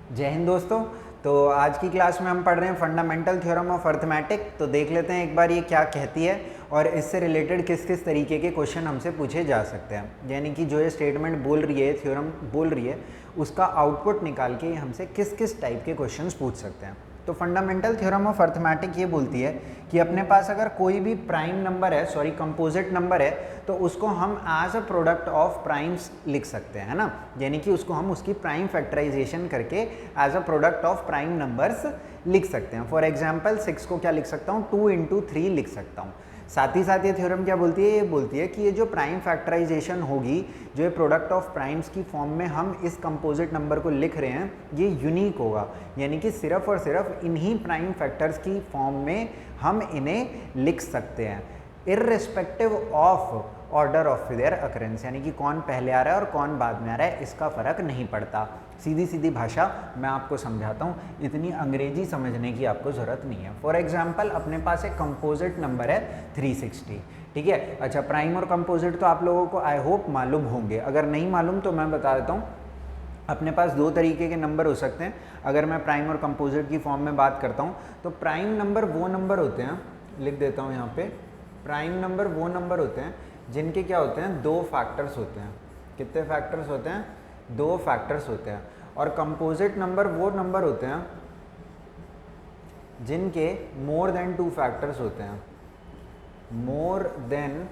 जय हिंद दोस्तों। तो आज की क्लास में हम पढ़ रहे हैं फंडामेंटल थ्योरम ऑफ अर्थमेटिक। तो देख लेते हैं एक बार ये क्या कहती है और इससे रिलेटेड किस किस तरीके के क्वेश्चन हमसे पूछे जा सकते हैं, यानी कि जो ये स्टेटमेंट बोल रही है, थ्योरम बोल रही है, उसका आउटपुट निकाल के हमसे किस किस टाइप के क्वेश्चंस पूछ सकते हैं। तो फंडामेंटल थ्योरम ऑफ अर्थमेटिक ये बोलती है कि अपने पास अगर कोई भी प्राइम नंबर है, कंपोजिट नंबर है, तो उसको हम as a product of primes लिख सकते हैं, है ना। यानी कि उसको हम उसकी प्राइम फैक्टराइजेशन करके as a product of prime numbers लिख सकते हैं। फॉर एग्जाम्पल 6 को क्या लिख सकता हूँ, 2 × 3 लिख सकता हूँ। साथ ही साथ ये थ्योरम क्या बोलती है, ये बोलती है कि ये जो प्राइम फैक्टराइजेशन होगी, जो ये प्रोडक्ट ऑफ प्राइम्स की फॉर्म में हम इस कंपोजिट नंबर को लिख रहे हैं, ये यूनिक होगा, यानी कि सिर्फ और सिर्फ इन्हीं प्राइम फैक्टर्स की फॉर्म में हम इन्हें लिख सकते हैं, irrespective of order of their occurrence, यानी कि कौन पहले आ रहा है और कौन बाद में आ रहा है इसका फ़र्क नहीं पड़ता। सीधी सीधी भाषा मैं आपको समझाता हूँ, इतनी अंग्रेजी समझने की आपको ज़रूरत नहीं है। फॉर एग्जांपल अपने पास एक कंपोजिट नंबर है 360, ठीक है। अच्छा, प्राइम और कंपोजिट तो आप लोगों को आई होप मालूम होंगे, अगर नहीं मालूम तो मैं बता देता हूँ। अपने पास दो तरीके के नंबर हो सकते हैं। अगर मैं प्राइम और कंपोजिट की फॉर्म में बात करता हूँ तो प्राइम नंबर वो नंबर होते हैं, लिख देता हूँ यहाँ पे, प्राइम नंबर वो नंबर होते हैं जिनके क्या होते हैं, 2 फैक्टर्स होते हैं। कितने फैक्टर्स होते हैं? 2 फैक्टर्स होते हैं। और कंपोजिट नंबर वो नंबर होते हैं जिनके मोर देन 2 फैक्टर्स होते हैं। मोर देन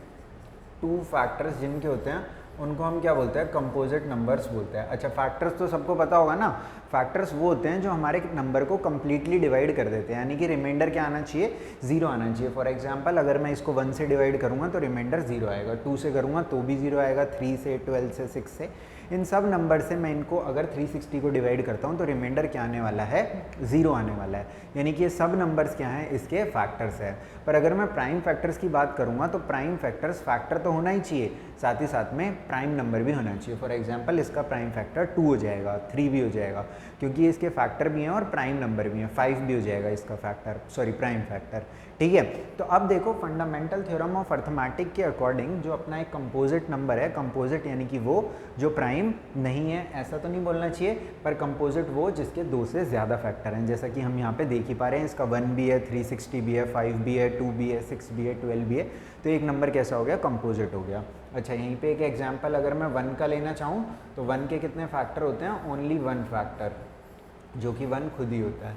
2 फैक्टर्स जिनके होते हैं उनको हम क्या बोलते हैं, कंपोजिट नंबर्स बोलते हैं। अच्छा, फैक्टर्स तो सबको पता होगा ना, फैक्टर्स वो होते हैं जो हमारे नंबर को कंप्लीटली डिवाइड कर देते हैं, यानी कि रिमाइंडर क्या आना चाहिए, 0 आना चाहिए। फॉर एग्जांपल अगर मैं इसको 1 से डिवाइड करूंगा तो रिमाइंडर 0 आएगा, 2 से करूंगा तो भी 0 आएगा, 3 से, 12 से, 6 से, इन सब नंबर से मैं इनको अगर 360 को डिवाइड करता हूँ तो रिमाइंडर क्या आने वाला है, 0 आने वाला है। यानी कि ये सब नंबर्स क्या हैं, इसके फैक्टर्स हैं। पर अगर मैं प्राइम फैक्टर्स की बात करूँगा तो प्राइम फैक्टर्स फैक्टर तो होना ही चाहिए, साथ ही साथ में प्राइम नंबर भी होना चाहिए। फॉर एग्जांपल इसका प्राइम फैक्टर 2 हो जाएगा, 3 भी हो जाएगा, क्योंकि इसके फैक्टर भी हैं और प्राइम नंबर भी हैं। 5 भी हो जाएगा इसका फैक्टर, प्राइम फैक्टर, ठीक है। तो अब देखो, फंडामेंटल थ्योरम ऑफ अर्थमेटिक के अकॉर्डिंग जो अपना एक कंपोजिट नंबर है, कंपोजिट यानी कि वो जो प्राइम नहीं है, ऐसा तो नहीं बोलना चाहिए, पर कंपोजिट वो जिसके 2 से ज़्यादा फैक्टर हैं, जैसा कि हम यहाँ पे देख ही पा रहे हैं। इसका 1 भी है, 360 भी है, 5 भी है, 2 भी है, 6 भी है, 12 भी है। तो एक नंबर कैसा हो गया, कंपोजिट हो गया। अच्छा, यहीं पे एक एग्जांपल अगर मैं 1 का लेना चाहूँ तो 1 के कितने फैक्टर होते हैं, ओनली 1 फैक्टर, जो कि 1 खुद ही होता है,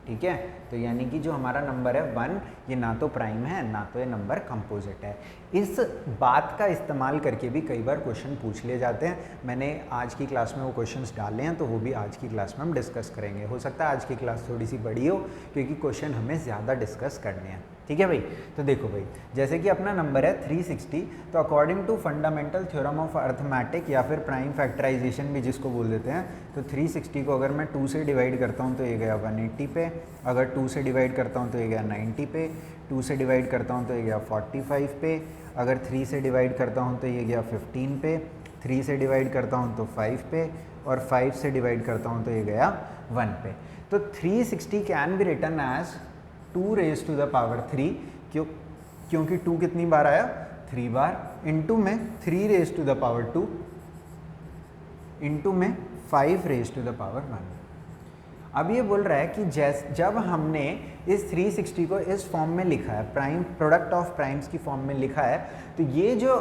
ठीक है। तो यानी कि जो हमारा नंबर है 1, ये ना तो प्राइम है ना तो ये नंबर कंपोजिट है। इस बात का इस्तेमाल करके भी कई बार क्वेश्चन पूछ लिए जाते हैं। मैंने आज की क्लास में वो क्वेश्चंस डाले हैं, तो वो भी आज की क्लास में हम डिस्कस करेंगे। हो सकता है आज की क्लास थोड़ी सी बड़ी हो, क्योंकि क्वेश्चन हमें ज़्यादा डिस्कस करने हैं, ठीक है भाई। तो देखो भाई, जैसे कि अपना नंबर है 360, तो according to fundamental theorem of arithmetic या फिर प्राइम फैक्टराइजेशन भी जिसको बोल देते हैं, तो 360 को अगर मैं 2 से डिवाइड करता हूँ तो ये गया 180 पे, अगर 2 से डिवाइड करता हूँ तो ये गया 90 पे, 2 से डिवाइड करता हूँ तो ये गया 45 पे, अगर 3 से डिवाइड करता हूँ तो ये गया 15 पे, 3 से डिवाइड करता हूँ तो 5 पे, और 5 से डिवाइड करता हूँ तो ये गया 1 पे। तो 360 can be written as 2 raised to the power 3, क्योंकि 2 कितनी बार आया, 3 बार, इनटू में 3 raised to the power 2, into में 5 raised to the power 1। अब ये बोल रहा है कि जब हमने इस 360 को इस फॉर्म में लिखा है, प्राइम प्रोडक्ट ऑफ प्राइम्स की फॉर्म में लिखा है, तो ये जो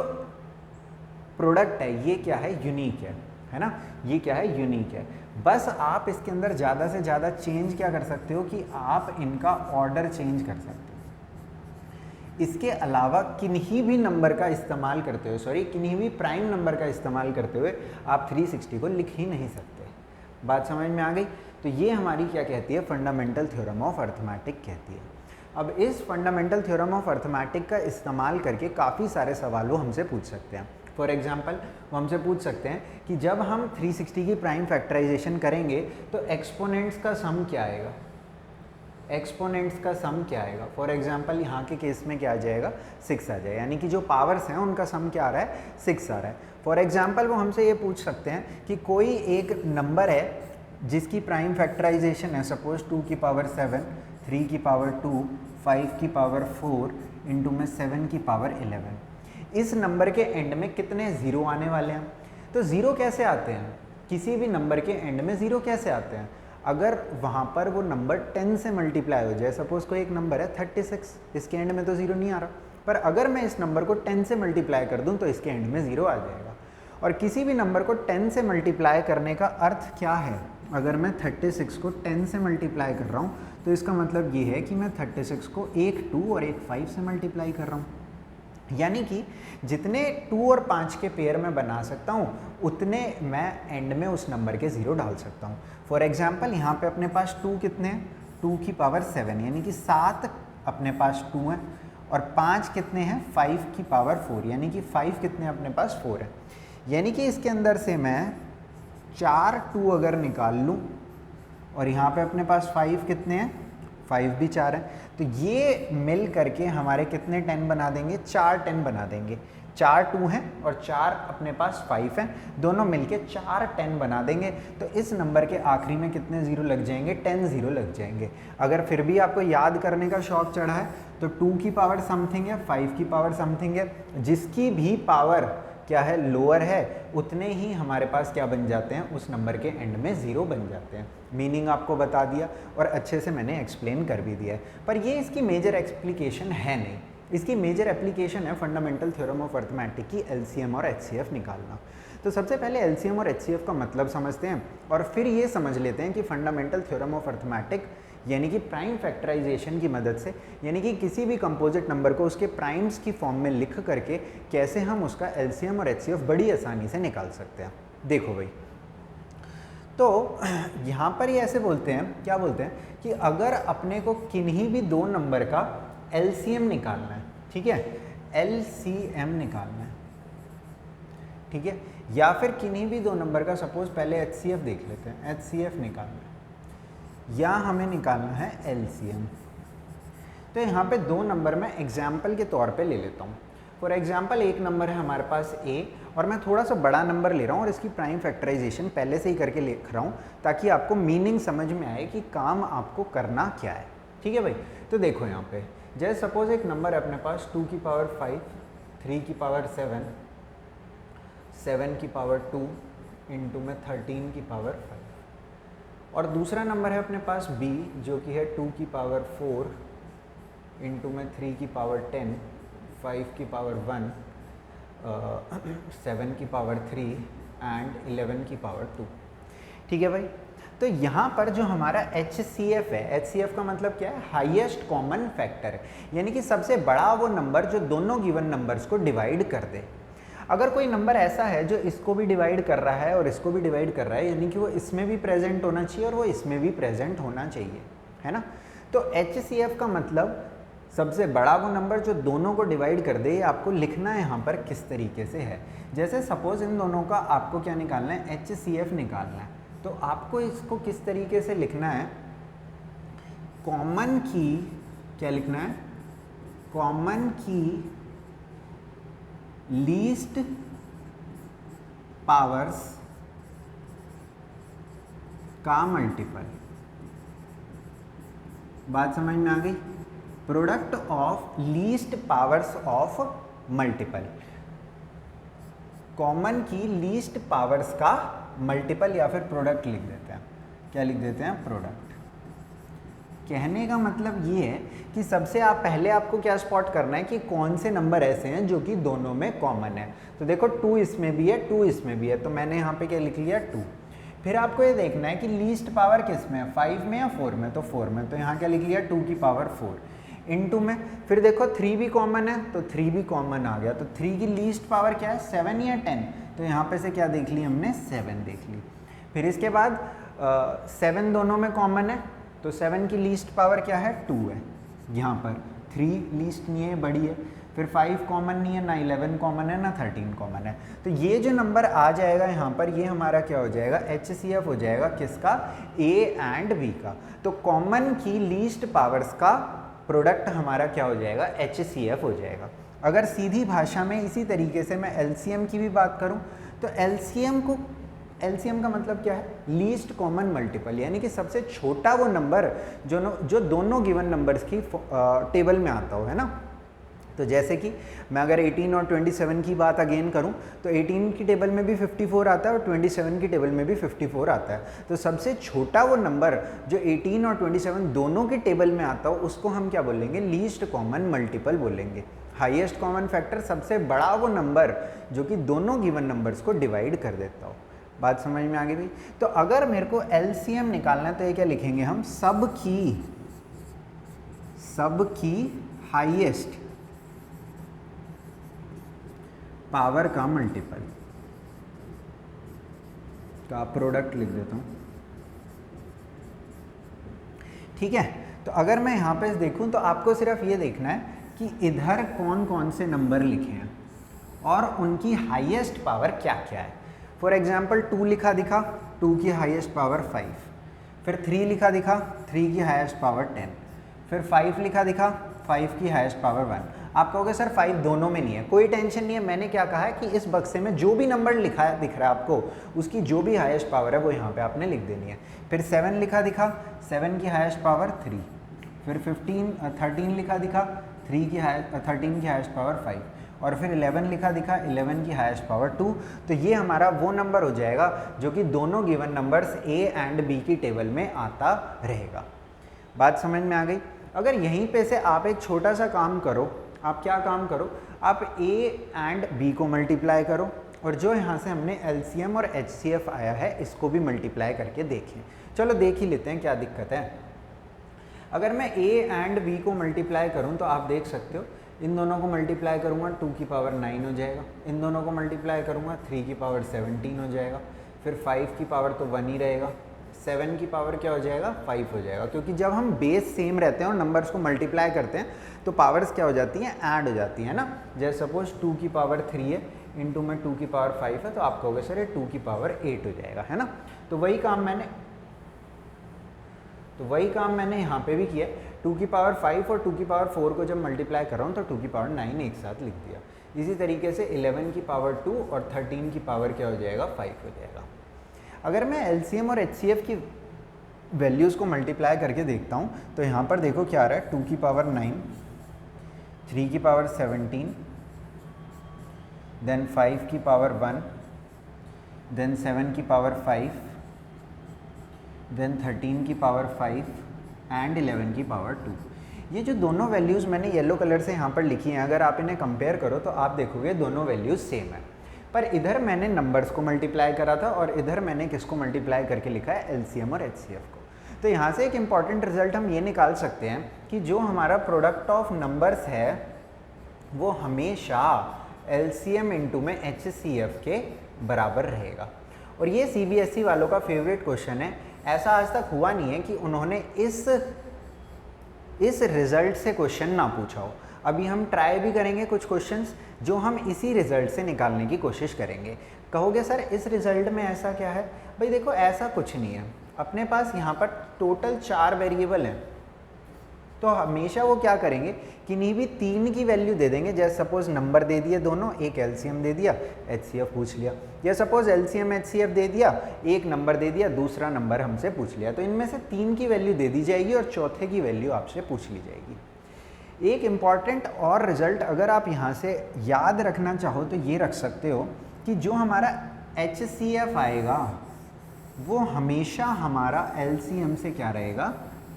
प्रोडक्ट है ये क्या है, यूनिक है ना। ये क्या है, यूनिक है। बस आप इसके अंदर ज़्यादा से ज़्यादा चेंज क्या कर सकते हो कि आप इनका ऑर्डर चेंज कर सकते हो। इसके अलावा किन्हीं भी नंबर का इस्तेमाल करते हुए, किन्हीं भी प्राइम नंबर का इस्तेमाल करते हुए आप 360 को लिख ही नहीं सकते। बात समझ में आ गई। तो ये हमारी क्या कहती है, फंडामेंटल थ्योरम ऑफ अर्थमेटिक कहती है। अब इस फंडामेंटल थ्योरम ऑफ अर्थमेटिक का इस्तेमाल करके काफ़ी सारे सवाल वो हमसे पूछ सकते हैं। फॉर एग्जाम्पल वो हमसे पूछ सकते हैं कि जब हम 360 की प्राइम फैक्टराइजेशन करेंगे तो एक्सपोनेंट्स का सम क्या आएगा, एक्सपोनेंट्स का सम क्या आएगा। फॉर एग्जाम्पल यहाँ के केस में क्या आ जाएगा, 6 आ जाएगा, यानी कि जो पावर्स हैं उनका सम क्या आ रहा है, 6 आ रहा है। फॉर एग्जाम्पल वो हमसे ये पूछ सकते हैं कि कोई एक नंबर है जिसकी प्राइम फैक्टराइजेशन है, सपोज 2 की पावर 7, 3 की पावर 2, 5 की पावर 4, इंटू में 7 की पावर 11। इस नंबर के एंड में कितने ज़ीरो आने वाले हैं। तो ज़ीरो कैसे आते हैं, किसी भी नंबर के एंड में ज़ीरो कैसे आते हैं। अगर वहाँ पर वो नंबर 10 से मल्टीप्लाई हो जाए, सपोज कोई एक नंबर है 36, इसके एंड में तो 0 नहीं आ रहा, पर अगर मैं इस नंबर को 10 से मल्टीप्लाई कर दूँ तो इसके एंड में 0 आ जाएगा। और किसी भी नंबर को 10 से मल्टीप्लाई करने का अर्थ क्या है, अगर मैं 36 को 10 से मल्टीप्लाई कर रहा हूँ तो इसका मतलब ये है कि मैं 36 को एक 2 और एक 5 से मल्टीप्लाई कर रहा हूँ। यानी कि जितने 2 और 5 के पेयर में बना सकता हूँ उतने मैं एंड में उस नंबर के 0 डाल सकता हूँ। फॉर एग्जाम्पल यहाँ पे अपने पास 2 कितने हैं, 2 की पावर 7, यानी कि 7 अपने पास 2 हैं, और 5 कितने हैं, 5 की पावर 4, यानी कि 5 कितने अपने पास 4 है। यानी कि इसके अंदर से मैं 4 2 अगर निकाल लूँ और यहाँ पे अपने पास 5 कितने हैं, 5 भी 4 है, तो ये मिल करके हमारे कितने 10 बना देंगे, 4 10 बना देंगे। 4 2 हैं और 4 अपने पास 5 हैं, दोनों मिलके 4 10 बना देंगे। तो इस नंबर के आखिरी में कितने 0 लग जाएंगे, 10 0 लग जाएंगे। अगर फिर भी आपको याद करने का शौक चढ़ा है तो 2 की पावर समथिंग है, 5 की पावर समथिंग है, जिसकी भी पावर क्या है, लोअर है, उतने ही हमारे पास क्या बन जाते हैं, उस नंबर के एंड में 0 बन जाते हैं। मीनिंग आपको बता दिया और अच्छे से मैंने एक्सप्लेन कर भी दिया है, पर ये इसकी मेजर एक्सप्लिकेशन है नहीं। इसकी मेजर एप्लीकेशन है फंडामेंटल थ्योरम ऑफ अर्थमेटिक की एलसीएम और एचसीएफ निकालना। तो सबसे पहले एलसीएम और एचसीएफ का मतलब समझते हैं और फिर ये समझ लेते हैं कि फंडामेंटल थ्योरम ऑफ अर्थमेटिक यानी कि प्राइम फैक्टराइजेशन की मदद से, यानी कि किसी भी कंपोजिट नंबर को उसके प्राइम्स की फॉर्म में लिख करके कैसे हम उसका एलसीएम और एचसीएफ बड़ी आसानी से निकाल सकते हैं। देखो भाई, तो यहाँ पर ये ऐसे बोलते हैं, क्या बोलते हैं कि अगर अपने को किन्हीं भी दो नंबर का एलसीएम निकालना है, ठीक है, एलसीएम निकालना है, ठीक है, या फिर किन्हीं भी दो नंबर का, सपोज पहले एचसीएफ देख लेते हैं, एचसीएफ निकालना है या हमें निकालना है एलसीएम। तो यहाँ पे दो नंबर मैं एग्जाम्पल के तौर पे ले लेता हूँ। फॉर एग्जाम्पल एक नंबर है हमारे पास ए और मैं थोड़ा सा बड़ा नंबर ले रहा हूँ और इसकी प्राइम फैक्टराइजेशन पहले से ही करके लिख रहा हूँ ताकि आपको मीनिंग समझ में आए कि काम आपको करना क्या है। ठीक है भाई, तो देखो यहाँ पे जैसे सपोज एक नंबर है अपने पास 2 की पावर 5, 3 की पावर 7, 7 की पावर 2 इंटू में 13 की पावर 5, और दूसरा नंबर है अपने पास b जो कि है 2 की पावर 4 इंटू में 3 की पावर 10, 5 की पावर 1, 7 की पावर 3 एंड 11 की पावर 2। ठीक है भाई, तो यहाँ पर जो हमारा HCF है, HCF का मतलब क्या है, हाईएस्ट कॉमन फैक्टर, यानी कि सबसे बड़ा वो नंबर जो दोनों गिवन नंबर्स को डिवाइड कर दे। अगर कोई नंबर ऐसा है जो इसको भी डिवाइड कर रहा है और इसको भी डिवाइड कर रहा है, यानी कि वो इसमें भी प्रेजेंट होना चाहिए और वो इसमें भी प्रेजेंट होना चाहिए, है ना। तो HCF का मतलब सबसे बड़ा वो नंबर जो दोनों को डिवाइड कर दे। आपको लिखना है यहाँ पर किस तरीके से है, जैसे सपोज इन दोनों का आपको क्या निकालना है, HCF निकालना है, तो आपको इसको किस तरीके से लिखना है, कॉमन की क्या लिखना है, कॉमन की लीस्ट पावर्स का मल्टीपल। बात समझ में आ गई, product of least powers of multiple, common की लीस्ट पावर्स का मल्टीपल या फिर प्रोडक्ट लिख देते हैं। क्या लिख देते हैं, प्रोडक्ट। कहने का मतलब ये है कि सबसे पहले आपको क्या स्पॉट करना है कि कौन से नंबर ऐसे हैं जो कि दोनों में कॉमन है। तो देखो 2 इसमें भी है, 2 इसमें भी है, तो मैंने यहाँ पे क्या लिख लिया, 2। फिर आपको ये देखना है कि लीस्ट पावर किस में है, 5 में या 4 में, तो 4 में, तो यहाँ क्या लिख लिया, 2 की पावर 4 इंटू में। फिर देखो 3 भी कॉमन है तो 3 भी कॉमन आ गया, तो 3 की लीस्ट पावर क्या है, 7 या 10, तो यहाँ पे से क्या देख ली हमने, 7 देख ली। फिर इसके बाद 7 दोनों में कॉमन है तो 7 की लीस्ट पावर क्या है, 2 है। यहाँ पर 3 लीस्ट नहीं है, बड़ी है। फिर 5 कॉमन नहीं है, ना 11 कॉमन है, ना 13 कॉमन है। तो ये जो नंबर आ जाएगा यहाँ पर, ये हमारा क्या हो जाएगा, HCF हो जाएगा किसका, A एंड B का। तो कॉमन की लीस्ट पावर्स का प्रोडक्ट हमारा क्या हो जाएगा, HCF हो जाएगा। अगर सीधी भाषा में इसी तरीके से मैं LCM की भी बात करूँ तो LCM का मतलब क्या है, लीस्ट कॉमन मल्टीपल, यानी कि सबसे छोटा वो नंबर जो दोनों गिवन नंबर्स की टेबल में आता हो, है ना। तो जैसे कि मैं अगर 18 और 27 की बात अगेन करूं तो 18 की टेबल में भी 54 आता है और 27 की टेबल में भी 54 आता है। तो सबसे छोटा वो नंबर जो 18 और 27 दोनों की टेबल में आता हो उसको हम क्या बोलेंगे, लीस्ट कॉमन मल्टीपल बोलेंगे। हाईएस्ट कॉमन फैक्टर सबसे बड़ा वो नंबर जो कि दोनों गिवन नंबर्स को डिवाइड कर देता हो। बात समझ में आ गई भाई? तो अगर मेरे को एलसीएम निकालना है तो ये क्या लिखेंगे हम, सब की हाईएस्ट पावर का मल्टीपल का प्रोडक्ट लिख देता हूं। ठीक है, तो अगर मैं यहां पे देखूं तो आपको सिर्फ ये देखना है कि इधर कौन कौन से नंबर लिखे हैं और उनकी हाईएस्ट पावर क्या क्या है। फॉर एग्जाम्पल 2 लिखा दिखा, 2 की हाईएस्ट पावर 5, फिर 3 लिखा दिखा, 3 की हाईएस्ट पावर 10, फिर 5 लिखा दिखा, 5 की हाईएस्ट पावर 1। आप कहोगे सर 5 दोनों में नहीं है, कोई टेंशन नहीं है। मैंने क्या कहा है कि इस बक्से में जो भी नंबर लिखा है दिख रहा है आपको, उसकी जो भी हाईएस्ट पावर है वो यहाँ पे आपने लिख देनी है। फिर 7 लिखा दिखा, 7 की हाईएस्ट पावर 3, फिर 13 लिखा दिखा, 13 की हाईएस्ट पावर 5, और फिर 11 लिखा दिखा, 11 की हाईएस्ट पावर 2। तो ये हमारा वो नंबर हो जाएगा जो कि दोनों given numbers A and B की टेबल में आता रहेगा। बात समझ में आ गई? अगर यहीं पे से आप एक छोटा सा काम करो, आप क्या काम करो, आप ए एंड बी को मल्टीप्लाई करो और जो यहाँ से हमने एलसीएम और एचसीएफ आया है इसको भी मल्टीप्लाई करके देखें। चलो देख ही लेते हैं क्या दिक्कत है। अगर मैं ए एंड बी को मल्टीप्लाई करूँ तो आप देख सकते हो, इन दोनों को मल्टीप्लाई करूँगा 2 की पावर 9 हो जाएगा, इन दोनों को मल्टीप्लाई करूँगा 3 की पावर 17 हो जाएगा, फिर 5 की पावर तो 1 ही रहेगा, 7 की पावर क्या हो जाएगा, 5 हो जाएगा। क्योंकि जब हम बेस सेम रहते हैं और नंबर्स को मल्टीप्लाई करते हैं तो पावर्स क्या हो जाती हैं, ऐड हो जाती है ना। जैसे सपोज 2 की पावर 3 है, इंटू में 2 की पावर 5 है, तो आप कहोगे सर ये 2 की पावर 8 हो जाएगा, है ना। तो वही काम मैंने यहाँ पे भी किया। 2 की पावर 5 और 2 की पावर 4 को जब मल्टीप्लाई कर रहा हूँ तो 2 की पावर 9 एक साथ लिख दिया। इसी तरीके से 11 की पावर 2 और 13 की पावर क्या हो जाएगा, 5 हो जाएगा। अगर मैं एलसीएम और एचसीएफ की वैल्यूज़ को मल्टीप्लाई करके देखता हूँ तो यहाँ पर देखो क्या आ रहा है, 2 की पावर 9, 3 की पावर 17, देन 5 की पावर 1, देन 7 की पावर 5, देन 13 की पावर 5 एंड 11 की पावर 2। ये जो दोनों वैल्यूज़ मैंने येलो कलर से यहाँ पर लिखी हैं, अगर आप इन्हें कंपेयर करो तो आप देखोगे दोनों वैल्यूज़ सेम है। पर इधर मैंने नंबर्स को मल्टीप्लाई करा था और इधर मैंने किसको मल्टीप्लाई करके लिखा है, एलसीएम और एचसीएफ को। तो यहाँ से एक इम्पॉर्टेंट रिजल्ट हम ये निकाल सकते हैं कि जो हमारा प्रोडक्ट ऑफ नंबर्स है वो हमेशा एलसीएम इंटू में एचसीएफ के बराबर रहेगा। और ये सीबीएसई वालों का फेवरेट क्वेश्चन है। ऐसा आज तक हुआ नहीं है कि उन्होंने इस रिजल्ट से क्वेश्चन ना पूछा हो। अभी हम ट्राई भी करेंगे कुछ क्वेश्चंस जो हम इसी रिजल्ट से निकालने की कोशिश करेंगे। कहोगे सर इस रिजल्ट में ऐसा क्या है? भाई देखो ऐसा कुछ नहीं है, अपने पास यहाँ पर टोटल 4 वेरिएबल हैं, तो हमेशा वो क्या करेंगे, किन्हीं भी 3 की वैल्यू दे देंगे। जैसे सपोज नंबर दे दिए दोनों, एक एलसीएम दे दिया, एचसीएफ पूछ लिया, या सपोज एलसीएम एचसीएफ दे दिया, एक नंबर दे दिया, दूसरा नंबर हमसे पूछ लिया। तो इनमें से 3 की वैल्यू दे दी जाएगी और चौथे की वैल्यू आपसे पूछ ली जाएगी। एक इम्पॉर्टेंट और रिजल्ट अगर आप यहाँ से याद रखना चाहो तो ये रख सकते हो कि जो हमारा एचसीएफ आएगा वो हमेशा हमारा एलसीएम से क्या रहेगा,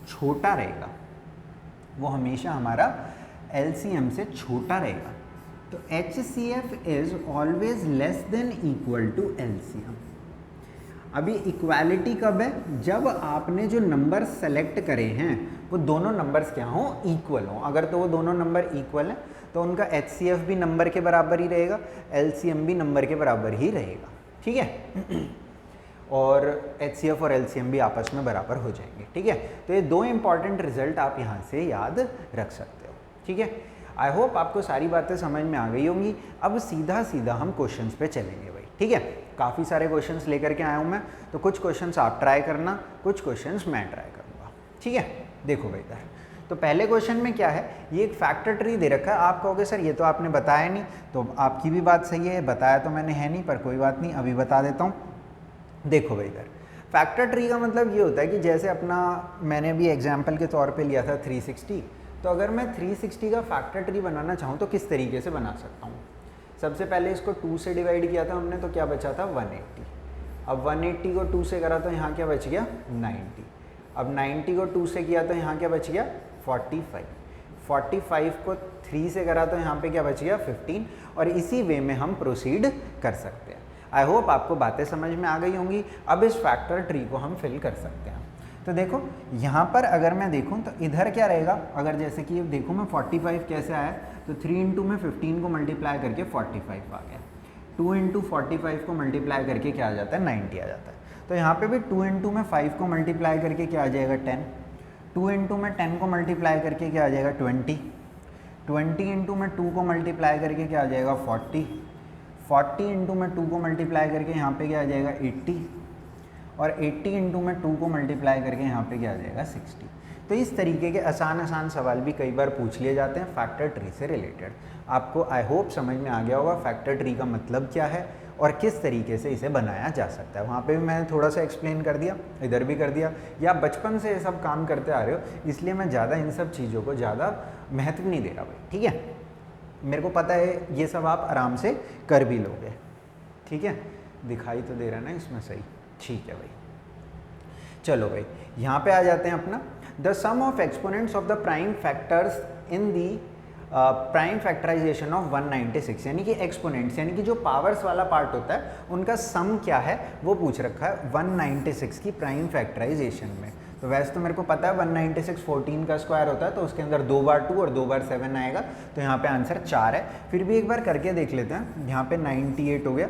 छोटा रहेगा। वो हमेशा हमारा एलसीएम से छोटा रहेगा। तो HCF is always less than equal to LCM. अभी इक्वालिटी कब है, जब आपने जो नंबर सेलेक्ट करे हैं वो दोनों नंबर्स क्या हों, इक्वल हों। अगर तो वो दोनों नंबर इक्वल हैं तो उनका HCF भी नंबर के बराबर ही रहेगा, LCM भी नंबर के बराबर ही रहेगा। ठीक है और HCF और LCM भी आपस में बराबर हो जाएंगे। ठीक है, तो ये 2 इंपॉर्टेंट रिजल्ट आप यहाँ से याद रख सकते हो। ठीक है, आई होप आपको सारी बातें समझ में आ गई होंगी। अब सीधा सीधा हम क्वेश्चंस पे चलेंगे भाई। ठीक है, काफ़ी सारे क्वेश्चंस लेकर के आया हूँ मैं, तो कुछ क्वेश्चंस आप ट्राई करना, कुछ क्वेश्चंस मैं ट्राई करूँगा। ठीक है, देखो भाई इधर तो पहले क्वेश्चन में क्या है, ये एक फैक्टर ट्री दे रखा है। आप कहोगे सर ये तो आपने बताया नहीं, तो आपकी भी बात सही है, बताया तो मैंने है नहीं, पर कोई बात नहीं, अभी बता देता हूँ। देखो भाई इधर फैक्टर ट्री का मतलब ये होता है कि जैसे अपना मैंने भी एग्जाम्पल के तौर पे लिया था 360, तो अगर मैं 360 का फैक्टर ट्री बनाना चाहूँ तो किस तरीके से बना सकता हूँ? सबसे पहले इसको 2 से डिवाइड किया था हमने, तो क्या बचा था 180। अब 180 को 2 से करा तो यहाँ क्या बच गया 90। अब 90 को 2 से किया तो यहाँ क्या बच गया 45। 45 को 3 से करा तो यहाँ पे क्या बच गया 15। और इसी वे में हम प्रोसीड कर सकते हैं। आई होप आपको बातें समझ में आ गई होंगी। अब इस फैक्टर ट्री को हम फिल कर सकते हैं। तो देखो यहाँ पर अगर मैं देखूँ तो इधर क्या रहेगा, अगर जैसे कि देखो मैं 45 कैसे आया, तो 3 इंटू में 15 को मल्टीप्लाई करके 45 आ गया। 2 इंटू 45 को मल्टीप्लाई करके क्या आ जाता है 90 आ जाता है। तो यहाँ पे भी 2 इंटू में 5 को मल्टीप्लाई करके क्या आ जाएगा 10। 2 इंटू में 10 को मल्टीप्लाई करके क्या आ जाएगा 20। 20 इंटू में 2 को मल्टीप्लाई करके क्या आ जाएगा 40। 40 इंटू में 2 को मल्टीप्लाई करके यहाँ पे क्या आ जाएगा 80। और 80 इंटू में 2 को मल्टीप्लाई करके यहाँ पे क्या आ जाएगा 60। तो इस तरीके के आसान सवाल भी कई बार पूछ लिए जाते हैं फैक्टर ट्री से रिलेटेड। आपको आई होप समझ में आ गया होगा फैक्टर ट्री का मतलब क्या है और किस तरीके से इसे बनाया जा सकता है। वहाँ पे भी मैंने थोड़ा सा एक्सप्लेन कर दिया, इधर भी कर दिया। या बचपन से ये सब काम करते आ रहे हो, इसलिए मैं ज़्यादा इन सब चीज़ों को ज़्यादा महत्व नहीं दे रहा भाई, ठीक है। मेरे को पता है ये सब आप आराम से कर भी लोगे, ठीक है। दिखाई तो दे रहा है ना इसमें सही, ठीक है भाई। चलो भाई यहाँ पे आ जाते हैं अपना the sum of exponents of the prime factors in the prime factorisation of 196, यानी कि एक्सपोनेंट्स यानी कि जो पावर्स वाला पार्ट होता है उनका सम क्या है वो पूछ रखा है 196 की प्राइम फैक्टराइजेशन में। तो वैसे तो मेरे को पता है 196 14 का स्क्वायर होता है, तो उसके अंदर 2 बार 2 और 2 बार 7 आएगा, तो यहाँ पे आंसर 4 है। फिर भी एक बार करके देख लेते हैं। यहाँ पे 98 हो गया,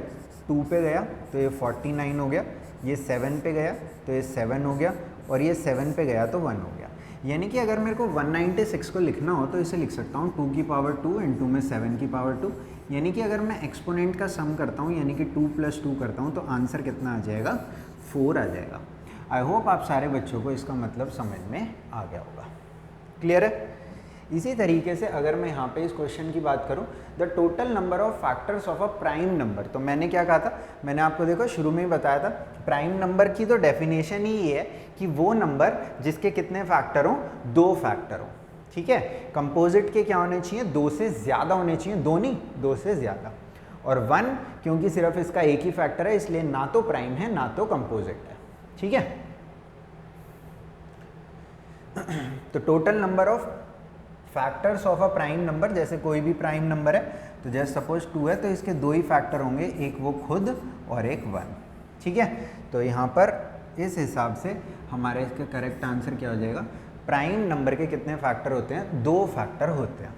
2 पे गया तो ये 49 हो गया, ये 7 पे गया तो ये 7 हो गया, और ये 7 पे गया तो 1 हो गया। यानी कि अगर मेरे को 196 को लिखना हो तो इसे लिख सकता हूँ 2 की पावर 2 इंटू में 7 की पावर 2। यानी कि अगर मैं एक्सपोनेंट का सम करता हूँ यानी कि 2 + 2 करता हूँ तो आंसर कितना आ जाएगा 4 आ जाएगा। आई होप आप सारे बच्चों को इसका मतलब समझ में आ गया होगा। क्लियर है? इसी तरीके से अगर मैं यहाँ पे इस क्वेश्चन की बात करूँ, the total number of factors of a prime number, तो मैंने क्या कहा था, मैंने आपको देखो शुरू में ही बताया था प्राइम नंबर की तो डेफिनेशन ही ये है कि वो नंबर जिसके कितने फैक्टर हों, 2 फैक्टर हों, ठीक है। कंपोजिट के क्या होने चाहिए, 2 से ज़्यादा होने चाहिए, 2 नहीं 2 से ज़्यादा। और 1 क्योंकि सिर्फ इसका एक ही फैक्टर है इसलिए ना तो प्राइम है ना तो कंपोजिट है, ठीक है। तो total number of factors of a prime number, जैसे कोई भी प्राइम नंबर है तो जैसे सपोज 2 है तो इसके 2 ही फैक्टर होंगे, एक वो खुद और एक 1, ठीक है। तो यहाँ पर इस हिसाब से हमारे इसका करेक्ट आंसर क्या हो जाएगा, प्राइम नंबर के कितने फैक्टर होते हैं, 2 फैक्टर होते हैं।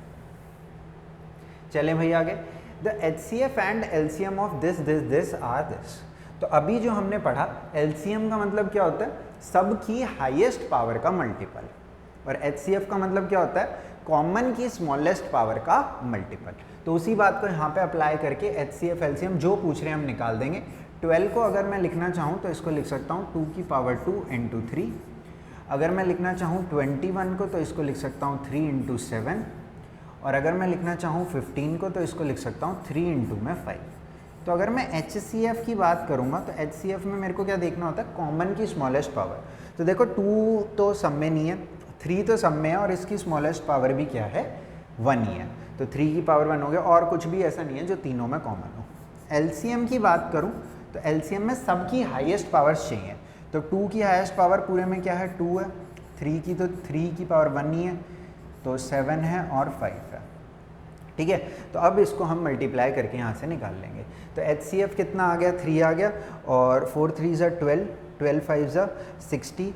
चलें भाई आगे, the HCF and LCM of this are this. तो अभी जो हमने पढ़ा LCM का मतलब क्या होता है, सबकी हाईएस्ट पावर का मल्टीपल, और HCF का मतलब क्या होता है, कॉमन की स्मॉलेस्ट पावर का मल्टीपल। तो उसी बात को यहाँ पे अप्लाई करके HCF LCM जो पूछ रहे हैं हम निकाल देंगे। 12 को अगर मैं लिखना चाहूँ तो इसको लिख सकता हूँ 2 की पावर 2 इंटू 3। अगर मैं लिखना चाहूँ 21 को तो इसको लिख सकता हूँ 3 इंटू 7। और अगर मैं लिखना चाहूँ 15 को तो इसको लिख सकता हूँ 3 इंटू में 5। तो अगर मैं HCF की बात करूँगा तो HCF में मेरे को क्या देखना होता है, कॉमन की स्मॉलेस्ट पावर। तो देखो 2 तो सब में नहीं है, 3 तो सब में है, और इसकी स्मॉलेस्ट पावर भी क्या है 1 ही है, तो 3 की पावर 1 हो गया, और कुछ भी ऐसा नहीं है जो तीनों में कॉमन हो। LCM की बात करूं तो LCM में सबकी हाईएस्ट पावर्स चाहिए। तो 2 की हाईएस्ट पावर पूरे में क्या है 2 है, 3 की तो 3 की पावर 1 ही है, तो 7 है और 5 है, ठीक है। तो अब इसको हम मल्टीप्लाई करके यहाँ से निकाल लेंगे। तो HCF कितना आ गया, 3 आ गया, और 4 3 ज़ा 12, 12 5 ज़ा 60,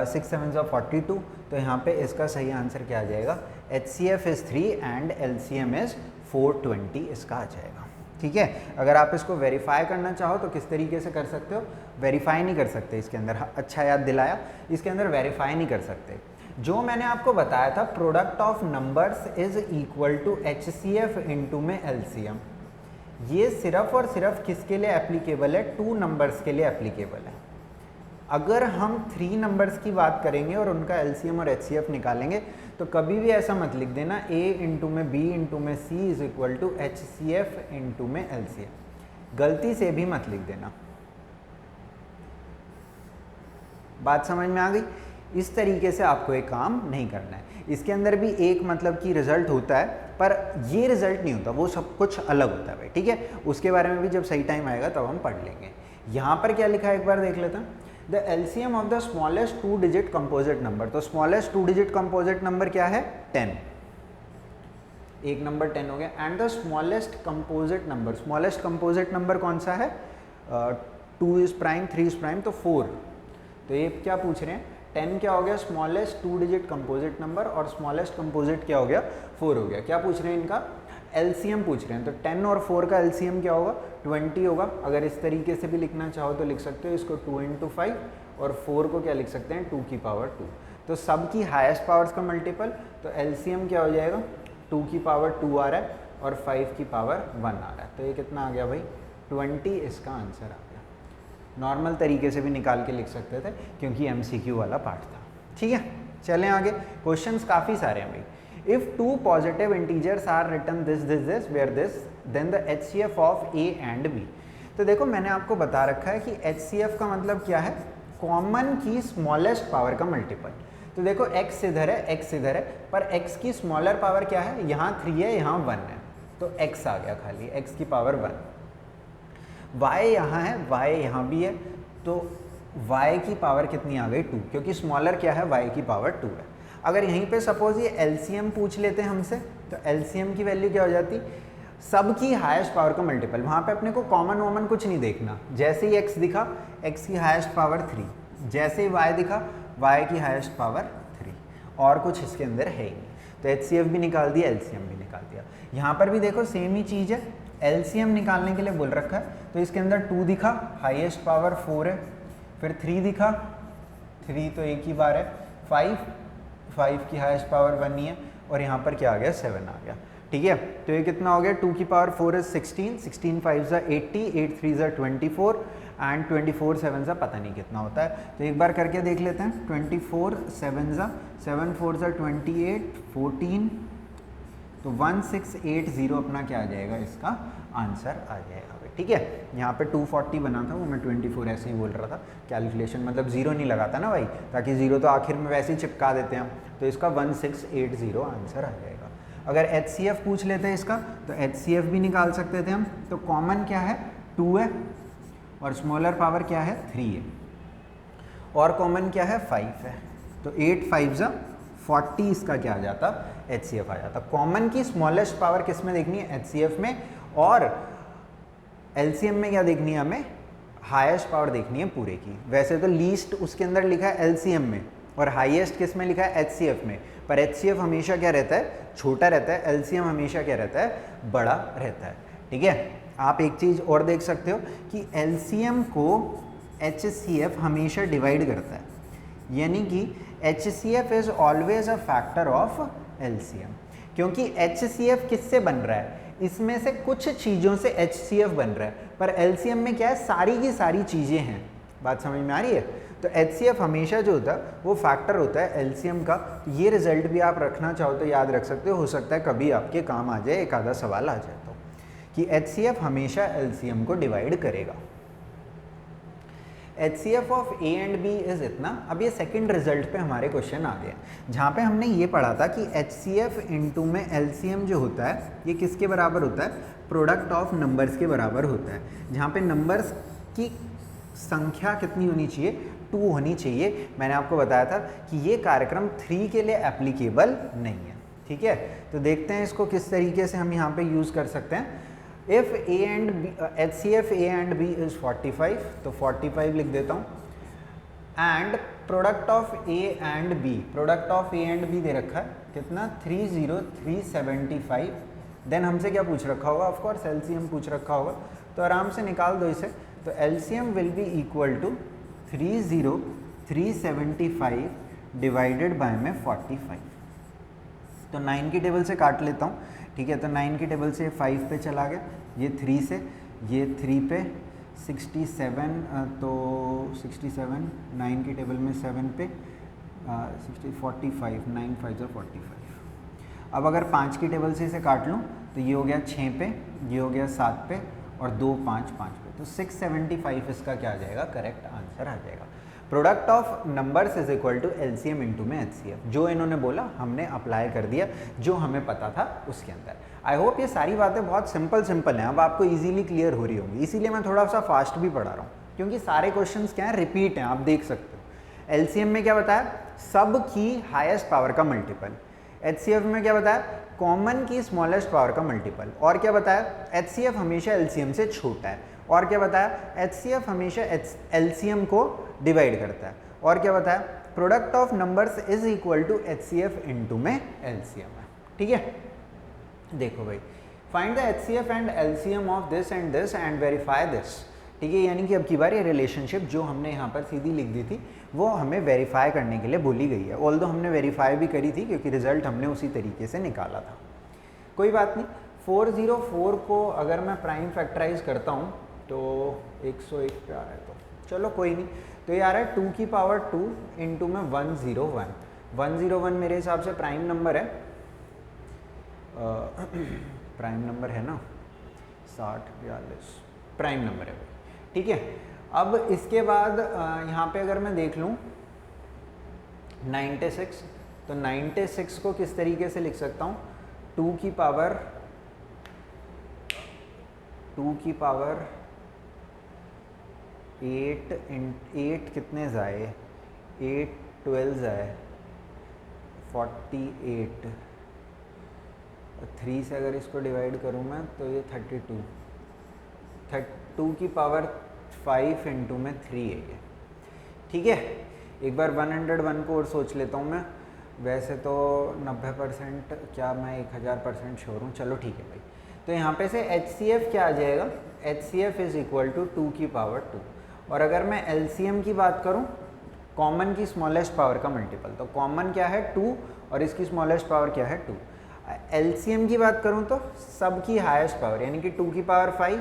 6 7 ज़ा 42। तो यहाँ पे इसका सही आंसर क्या आ जाएगा, HCF is 3 and LCM is 420 इसका आ जाएगा, ठीक है। अगर आप इसको वेरीफाई करना चाहो तो किस तरीके से कर सकते हो, वेरीफाई नहीं कर सकते इसके अंदर, अच्छा याद दिलाया, इसके अंदर वेरीफाई नहीं कर सकते। जो मैंने आपको बताया था product of numbers is equal to HCF into में LCM, ये सिर्फ और सिर्फ किसके लिए एप्लीकेबल है, 2 नंबर्स के लिए एप्लीकेबल है। अगर हम 3 नंबर्स की बात करेंगे और उनका LCM और HCF निकालेंगे तो कभी भी ऐसा मत लिख देना A इंटू में B इंटू में C is equal to HCF into में LCM, गलती से भी मत लिख देना। बात समझ में आ गई? इस तरीके से आपको एक काम नहीं करना है। इसके अंदर भी एक मतलब कि रिजल्ट होता है, पर ये रिजल्ट नहीं होता, वो सब कुछ अलग होता है भाई, ठीक है। उसके बारे में भी जब सही टाइम आएगा तब हम पढ़ लेंगे। यहाँ पर क्या लिखा है एक बार देख लेते हैं, the LCM of the smallest 2 digit composite number. तो स्मॉलेस्ट 2 डिजिट कंपोजिट नंबर क्या है 10, एक नंबर 10 हो गया। And the smallest composite number, smallest composite number कौन सा है 2 इज प्राइम 3 इज प्राइम, तो 4। तो ये क्या पूछ रहे हैं 10 क्या हो गया स्मॉलेस्ट 2 डिजिट कंपोजिट नंबर, और स्मॉलेस्ट कंपोजिट क्या हो गया 4 हो गया। क्या पूछ रहे हैं इनका एलसीएम पूछ रहे हैं। तो 10 और 4 का एलसीएम क्या होगा 20 होगा। अगर इस तरीके से भी लिखना चाहो तो लिख सकते हो इसको 2 × 5, और 4 को क्या लिख सकते हैं 2 की पावर 2। तो सब की हाईएस्ट पावर्स का मल्टीपल, तो एलसीएम क्या हो जाएगा 2 की पावर 2 आ रहा है और 5 की पावर 1 आ रहा है। तो ये कितना आ गया भाई 20, इसका आंसर आ गया। नॉर्मल तरीके से भी निकाल के लिख सकते थे क्योंकि एमसीक्यू वाला पार्ट था, ठीक है। चलें आगे, क्वेश्चंस काफ़ी सारे हैं भाई। If 2 positive integers are written this where this, then the HCF of A and B। तो देखो मैंने आपको बता रखा है कि HCF का मतलब क्या है कॉमन की स्मॉलेस्ट पावर का मल्टीपल। तो देखो x इधर है, x इधर है, पर x की स्मॉलर पावर क्या है, यहाँ 3 है, यहाँ 1 है, तो x आ गया खाली, x की पावर 1। y यहाँ है, y यहाँ भी है, तो y की पावर कितनी आ गई 2, क्योंकि स्मॉलर क्या है y की पावर 2 है। अगर यहीं पे सपोज ये एलसीएम पूछ लेते हैं हमसे, तो एलसीएम की वैल्यू क्या हो जाती, सब की हाईएस्ट पावर का मल्टीपल। वहाँ पे अपने को कॉमन वॉमन कुछ नहीं देखना, जैसे ही x दिखा x की हाईएस्ट पावर 3, जैसे ही y दिखा y की हाईएस्ट पावर 3, और कुछ इसके अंदर है ही नहीं। तो HCF भी निकाल दिया, LCM भी निकाल दिया। यहाँ पर भी देखो सेम ही चीज़ है, LCM निकालने के लिए बोल रखा है, तो इसके अंदर 2 दिखा, हाईएस्ट पावर 4 है, फिर 3 दिखा, 3 तो एक ही बार है, 5 की हाईएस्ट पावर 1 ही है, और यहाँ पर क्या आ गया 7 आ गया, ठीक है। तो ये कितना हो गया 2 की पावर 4 इज 16, 16 5 80, 8 3 24, एंड 24 7 पता नहीं कितना होता है। तो एक बार करके देख लेते हैं, 24 7 4 28 14, तो 1680 अपना क्या आ जाएगा, इसका आंसर आ जाएगा भाई, ठीक है। यहाँ पे 240 बना था, वो मैं 24 ऐसे ही बोल रहा था, कैलकुलेशन मतलब जीरो नहीं लगाता ना भाई, ताकि जीरो तो आखिर में वैसे ही चिपका देते हैं हम, तो इसका 1680 आंसर आ जाएगा। अगर HCF पूछ लेते हैं इसका, तो HCF भी निकाल सकते थे हम। तो कॉमन क्या है 2 है, और स्मॉलर पावर क्या है 3 है, और कॉमन क्या है 5 है, तो 8 5 40, इसका क्या आ जाता HCF आ जाता। कॉमन की स्मॉलेस्ट पावर किस में देखनी है HCF में, और LCM में क्या देखनी है हमें हाईएस्ट पावर देखनी है पूरे की। वैसे तो लीस्ट उसके अंदर लिखा है LCM में, और हाईएस्ट किस में लिखा है HCF में, पर HCF हमेशा क्या रहता है छोटा रहता है, LCM हमेशा क्या रहता है बड़ा रहता है, ठीक है। आप एक चीज़ और देख सकते हो कि LCM को HCF हमेशा डिवाइड करता है, यानी कि HCF is always a factor of LCM, क्योंकि HCF किससे बन रहा है, इसमें से कुछ चीज़ों से HCF बन रहा है, पर LCM में क्या है सारी की सारी चीज़ें हैं। बात समझ में आ रही है। तो HCF हमेशा जो होता है वो फैक्टर होता है LCM का। ये रिजल्ट भी आप रखना चाहो तो याद रख सकते हो सकता है कभी आपके काम आ जाए, एक आधा सवाल आ जाए तो, कि HCF हमेशा LCM को डिवाइड करेगा। HCF of A and B is इतना। अब ये सेकंड रिजल्ट पे हमारे क्वेश्चन आ गए, जहाँ पे हमने ये पढ़ा था कि HCF इंटू में LCM जो होता है ये किसके बराबर होता है, प्रोडक्ट ऑफ नंबर्स के बराबर होता है, जहाँ पे नंबर्स की संख्या कितनी होनी चाहिए 2 होनी चाहिए। मैंने आपको बताया था कि ये कार्यक्रम 3 के लिए एप्लीकेबल नहीं है, ठीक है। तो देखते हैं इसको किस तरीके से हम यहाँ पे यूज़ कर सकते हैं। If A and B, HCF A and B is 45, तो 45 लिख देता हूँ, and product of A and B, product of A and B दे रखा है कितना 30375। देन हमसे क्या पूछ रखा होगा, ऑफ कोर्स LCM पूछ रखा होगा, तो आराम से निकाल दो इसे। तो LCM will be equal to 30375 divided by में 45। तो 9 की टेबल से काट लेता हूँ, ठीक है। तो 9 की टेबल से 5 पे चला गया, ये 3 से, ये 3 पे 67, तो 67 9 की टेबल में 7 पे 45, 9 5 45। अब अगर 5 की टेबल से इसे काट लूँ तो ये हो गया 6 पे, ये हो गया 7 पे, और 2 5 5 पे, तो 675 इसका क्या आ जाएगा, करेक्ट आंसर आ जाएगा। Product of numbers is equal to LCM into में एचसीएफ। जो इन्होंने बोला हमने अप्लाई कर दिया, जो हमें पता था उसके अंदर। आई होप ये सारी बातें बहुत सिंपल हैं, अब आपको इजीली क्लियर हो रही होंगी, इसीलिए मैं थोड़ा सा फास्ट भी पढ़ा रहा हूँ, क्योंकि सारे क्वेश्चंस क्या हैं, रिपीट हैं, आप देख सकते हो। एलसीएम में क्या बताया, सब की हाईएस्ट पावर का मल्टीपल। एचसीएफ में क्या बताया, कॉमन की स्मॉलेस्ट पावर का मल्टीपल। और क्या बताया, एचसीएफ हमेशा एलसीएम से छोटा है। और क्या बताया, एचसीएफ हमेशा एलसीएम को डिवाइड करता है। और क्या बताया, product of numbers is equal to HCF into में एलसीएम है। ठीक है, देखो भाई, find the HCF and LCM of this and verify this. ठीक है, यानी कि अब की बार ये रिलेशनशिप जो हमने यहाँ पर सीधी लिख दी थी वो हमें वेरीफाई करने के लिए बोली गई है। ऑल्दो हमने वेरीफाई भी करी थी क्योंकि रिजल्ट हमने उसी तरीके से निकाला था। कोई बात नहीं, 404 को अगर मैं प्राइम फैक्टराइज करता हूँ तो 101 पे आ रहा है, तो चलो कोई नहीं। तो ये आ रहा है 2 की पावर 2 इंटू में 101। 101 मेरे हिसाब से प्राइम नंबर है, प्राइम नंबर है ना, 6042 प्राइम नंबर है। ठीक है, अब इसके बाद यहाँ पे अगर मैं देख लूँ 96, तो 96 को किस तरीके से लिख सकता हूँ, 2 की पावर 8 कितने जाए, 8 12 जाए 48, 3 से अगर इसको डिवाइड करूँ मैं तो ये 2 की पावर 5 इंटू में 3 है ये। ठीक है, एक बार 101 को और सोच लेता हूँ मैं, वैसे तो 90% क्या मैं 1000% श्योर हूँ, चलो ठीक है भाई। तो यहाँ पे से HCF क्या आ जाएगा, HCF इज इक्वल टू 2 की पावर 2। और अगर मैं LCM की बात करूँ, कॉमन की स्मॉलेस्ट पावर का मल्टीपल, तो कॉमन क्या है 2 और इसकी स्मॉलेस्ट पावर क्या है 2। LCM की बात करूँ तो सब की हाईएस्ट पावर, यानी कि 2 की पावर 5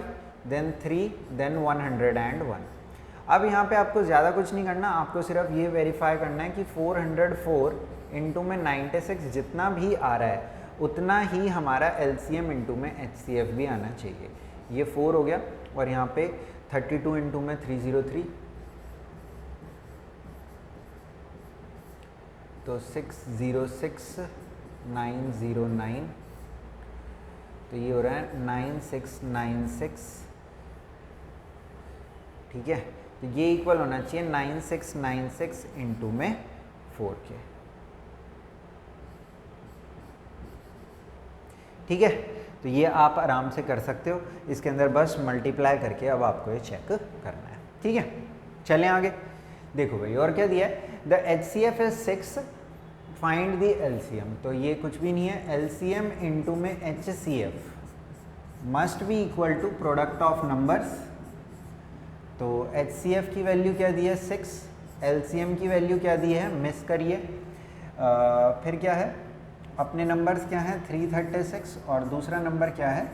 देन 3 देन 101। अब यहाँ पे आपको ज़्यादा कुछ नहीं करना, आपको सिर्फ ये वेरीफाई करना है कि 404 इंटू में 96 जितना भी आ रहा है उतना ही हमारा LCM इंटू में HCF भी आना चाहिए। ये 4 हो गया, और यहाँ पे 32 इंटू में 303, तो 606909, तो ये हो रहा है 9696। ठीक है, तो ये इक्वल होना चाहिए 9696 इंटू में 4 के। ठीक है, तो ये आप आराम से कर सकते हो, इसके अंदर बस मल्टीप्लाई करके अब आपको ये चेक करना है। ठीक है, चलें आगे। देखो भाई, और क्या दिया है, the HCF is 6, find the LCM। तो ये कुछ भी नहीं है, LCM इंटू में HCF must be equal to product of numbers. तो HCF की वैल्यू क्या दी है 6, LCM की वैल्यू क्या दी है, मिस करिए, फिर क्या है, अपने नंबर्स क्या हैं 336 और दूसरा नंबर क्या है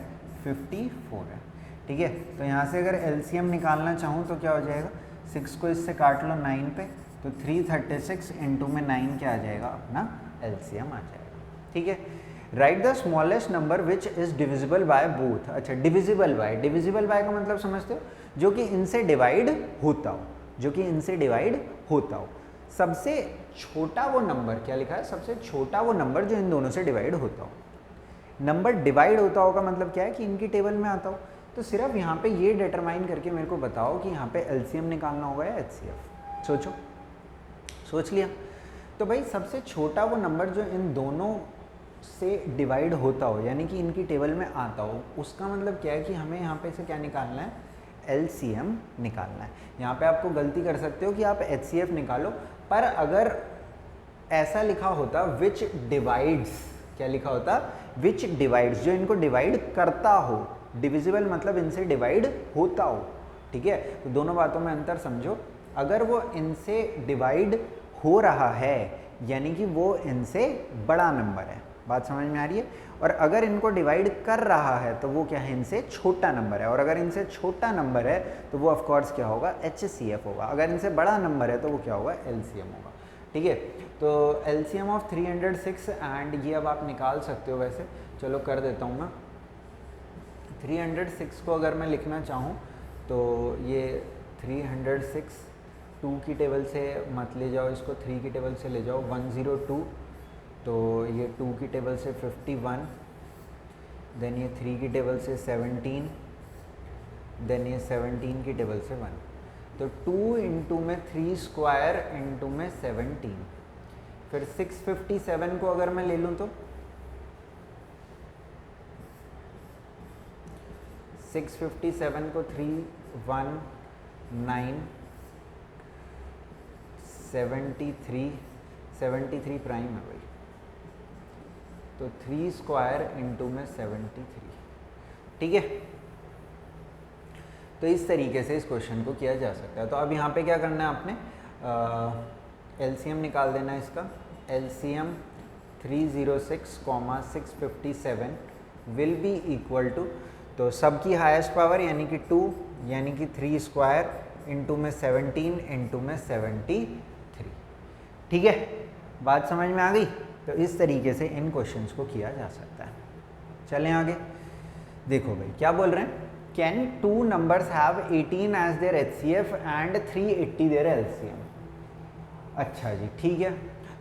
54 है। ठीक है, तो यहाँ से अगर LCM निकालना चाहूँ तो क्या हो जाएगा, 6 को इससे काट लो 9 पे, तो 336 इंटू में 9 क्या आ जाएगा, अपना LCM आ जाएगा। ठीक है, right the smallest number which is divisible by both. अच्छा, डिविजिबल बाय का मतलब समझते हो, जो कि इनसे डिवाइड होता हो, जो कि इनसे डिवाइड होता हो। सबसे छोटा वो नंबर, क्या लिखा है, सबसे छोटा वो नंबर जो इन दोनों से डिवाइड होता हो। नंबर डिवाइड होता होगा मतलब क्या है कि इनकी टेबल में आता हो। तो सिर्फ यहाँ पे ये डिटरमाइन करके मेरे को बताओ कि यहाँ पे LCM निकालना होगा या HCF। सोचो, सोच लिया। तो भाई सबसे छोटा वो नंबर जो इन दोनों से डिवाइड होता हो, यानी कि इनकी टेबल में आता हो, उसका मतलब क्या है कि हमें यहाँ पे से क्या निकालना है, LCM निकालना है। यहाँ पे आपको गलती कर सकते हो कि आप HCF निकालो, पर अगर ऐसा लिखा होता विच डिवाइड्स, क्या लिखा होता, विच डिवाइड्स, जो इनको डिवाइड करता हो, डिविजिबल मतलब इनसे डिवाइड होता हो। ठीक है, तो दोनों बातों में अंतर समझो। अगर वो इनसे डिवाइड हो रहा है यानी कि वो इनसे बड़ा नंबर है, बात समझ में आ रही है। और अगर इनको डिवाइड कर रहा है तो वो क्या है, इनसे छोटा नंबर है। और अगर इनसे छोटा नंबर है तो वो ऑफ कोर्स क्या होगा, HCF होगा। अगर इनसे बड़ा नंबर है तो वो क्या होगा, LCM होगा। ठीक है, तो LCM ऑफ 306 एंड ये अब आप निकाल सकते हो। वैसे चलो कर देता हूँ मैं, 306 को अगर मैं लिखना चाहूँ तो ये 306 2 की टेबल से मत ले जाओ इसको, 3 की टेबल से ले जाओ, 102, तो ये 2 की टेबल से 51, देन ये 3 की टेबल से 17, देन ये 17 की टेबल से 1, तो 2 इंटू में 3 स्क्वायर इंटू में 17, फिर 657 को अगर मैं ले लूँ तो 657 को 3 1 9 73 प्राइम है भाई, तो 3 स्क्वायर इंटू में 73, ठीक है। तो इस तरीके से इस क्वेश्चन को किया जा सकता है। तो अब यहाँ पे क्या करना है आपने, एलसीएम निकाल देना है इसका। LCM 306,657 will be equal to, तो सबकी हाईएस्ट पावर यानी कि 2 यानी कि 3 स्क्वायर इंटू में 17 इंटू में 73, ठीक है। बात समझ में आ गई। तो इस तरीके से इन क्वेश्चंस को किया जा सकता है। चलें आगे, देखो भाई क्या बोल रहे हैं, can 2 numbers have 18 as their HCF and 380 their LCM. अच्छा जी, ठीक है।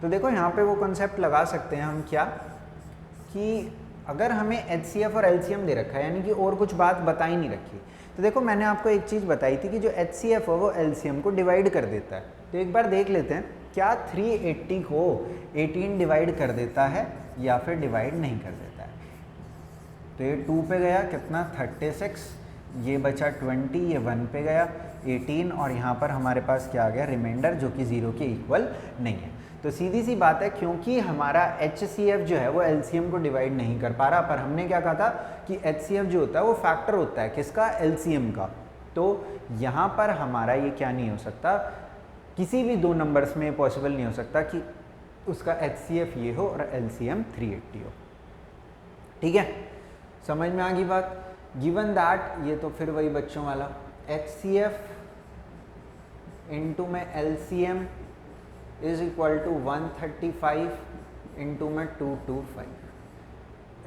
तो देखो यहाँ पे वो कॉन्सेप्ट लगा सकते हैं हम क्या, कि अगर हमें एचसीएफ और एलसीएम दे रखा है यानी कि और कुछ बात बता ही नहीं रखी, तो देखो मैंने आपको एक चीज़ बताई थी कि जो एचसीएफ है वो एलसीएम को डिवाइड कर देता है। तो एक बार देख लेते हैं क्या 380 को 18 डिवाइड कर देता है या फिर डिवाइड नहीं कर देता है। तो ये 2 पे गया कितना 36, ये बचा 20, ये 1 पे गया 18, और यहाँ पर हमारे पास क्या आ गया रिमाइंडर, जो कि 0 के इक्वल नहीं है। तो सीधी सी बात है, क्योंकि हमारा HCF जो है वो LCM को डिवाइड नहीं कर पा रहा, पर हमने क्या कहा था कि HCF जो होता है वो फैक्टर होता है किसका, LCM का। तो यहाँ पर हमारा ये क्या नहीं हो सकता, किसी भी 2 नंबर्स में पॉसिबल नहीं हो सकता कि उसका HCF ये हो और LCM 380 हो, ठीक है। समझ में आ गई बात। गिवन दैट, ये तो फिर वही बच्चों वाला, HCF इंटू में LCM is equal to 135 into में 225,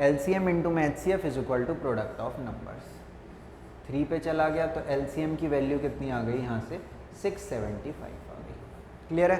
LCM इंटू में HCF is equal to product of numbers. 3 पे चला गया तो LCM की वैल्यू कितनी आ गई यहाँ से 675 आ गई। क्लियर है।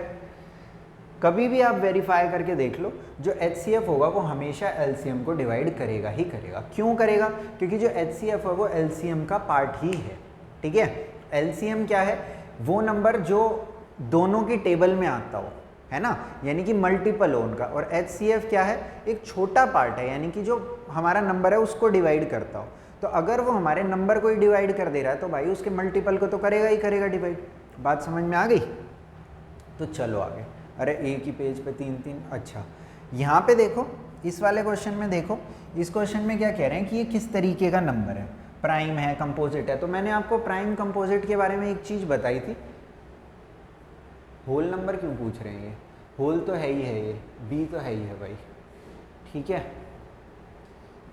कभी भी आप वेरीफाई करके देख लो, जो HCF होगा वो हमेशा LCM को डिवाइड करेगा ही करेगा। क्यों करेगा, क्योंकि जो HCF है वो LCM का पार्ट ही है, ठीक है। LCM क्या है, वो नंबर जो दोनों की टेबल में आता हो, है ना, यानी कि मल्टीपल हो उनका। और HCF क्या है, एक छोटा पार्ट है, यानी कि जो हमारा नंबर है उसको डिवाइड करता हो। तो अगर वो हमारे नंबर को ही डिवाइड कर दे रहा है तो भाई उसके मल्टीपल को तो करेगा ही करेगा डिवाइड। बात समझ में आ गई। तो चलो आगे। अरे एक ही पेज पे 3-3। अच्छा, यहाँ पे देखो, इस वाले क्वेश्चन में देखो, इस क्वेश्चन में क्या कह रहे हैं कि ये किस तरीके का नंबर है, प्राइम है, कंपोजिट है। तो मैंने आपको प्राइम कंपोजिट के बारे में एक चीज़ बताई थी। होल नंबर क्यों पूछ रहे हैं, ये होल तो है ही है, ये बी तो है ही है भाई, ठीक है,